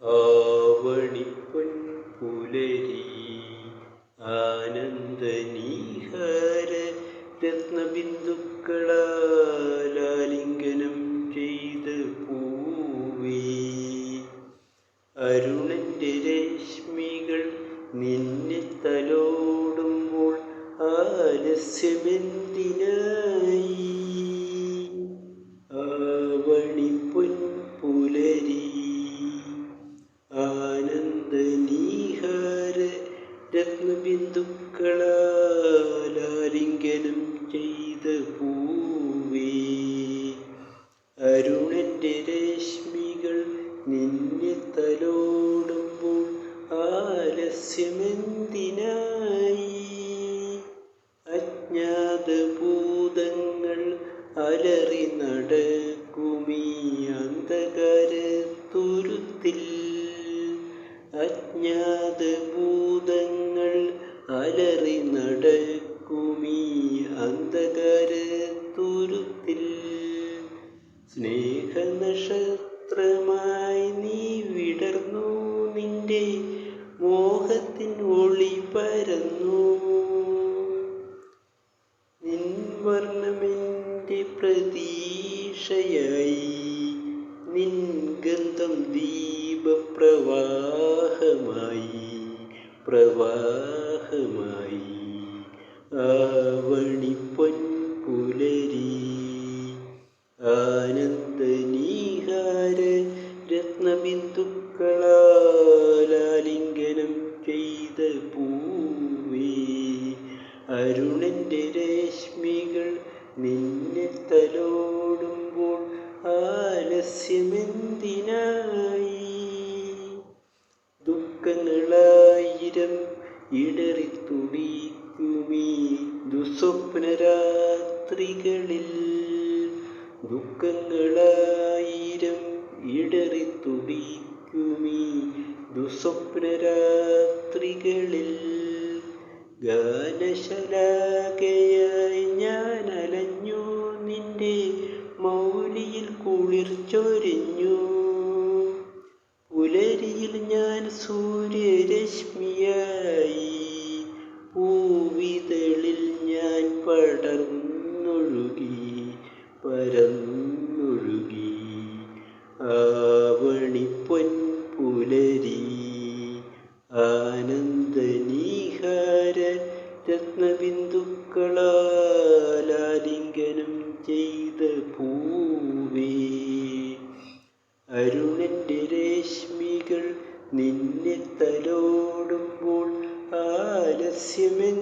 ആവണിപ്പൊൻ പുലരി ആനന്ദനീഹാര രത്നബിന്ദുക്കളാലിംഗനം ചെയ്ത പൂവേ, അരുണന്റെ രശ്മികൾ നിന്നെ തലോടുമ്പോൾ ആലസ്യമെന്തിനായി? ആവണിപ്പൊൻ പുലരി ആനന്ദനീഹാര രത്നബിന്ദുക്കളാലിംഗനം ചെയ്ത പൂവേ, അരുണന്റെ രശ്മികൾ നിന്നെ തലോടുമ്പോൾ ആലസ്യമെന്തിനായി? അജ്ഞാതഭൂതങ്ങൾ അലറി നടക്കുമീ അന്ധകാരത്തുരുത്തിൽ, അജ്ഞാതഭൂതങ്ങൾ അലറി നടക്കുമീ അന്ധകാരത്തുരുത്തിൽ, സ്നേഹനക്ഷത്രമായി നീ വിടർന്നു, നിന്റെ മോഹത്തിൻ ഒളി പരന്നു, നിൻ വർണ്ണമെൻ്റെ പ്രതീക്ഷയായി, നിൻ ഗന്ധം ദീപപ്രവാഹമായി പ്രവാഹമായി. ആവണിപ്പൊൻ പുലരി ആനന്ദനീഹാര രത്നബിന്ദുക്കളാലിംഗനം ചെയ്ത പൂവേ, അരുണന്റെ രശ്മികൾ നിന്നെ തലോടുമ്പോൾ ആലസ്യമെന്തിനായി? ദുഃഖങ്ങളായിരം ഇടറിത്തുടിക്കുമീ ദുസ്വപ്നരാത്രികളിൽ, ദുഃഖങ്ങളായിരം ഇടറിത്തുടിക്കുമീ ദുസ്വപ്നരാത്രികളിൽ, ഗാനശലാകയായി ഞാൻ അലഞ്ഞു, നിന്റെ മൗലിയിൽ കുളിർ ചൊരിഞ്ഞു, പുലരിയിൽ ഞാൻ സൂര്യരശ്മിയായി, പൂവിതളിൽ ഞാൻ പടർന്നൊഴുകി പരന്നൊഴുകി. ആവണിപ്പൊൻ പുലരി ആനന്ദനീഹാര രത്നബിന്ദുക്കളാലിംഗനം ചെയ്ത പൂവേ, അരുണന്റെ രശ്മികൾ നിന്നെ തലോടുമ്പോൾ ആലസ്യമെന്തിനായി?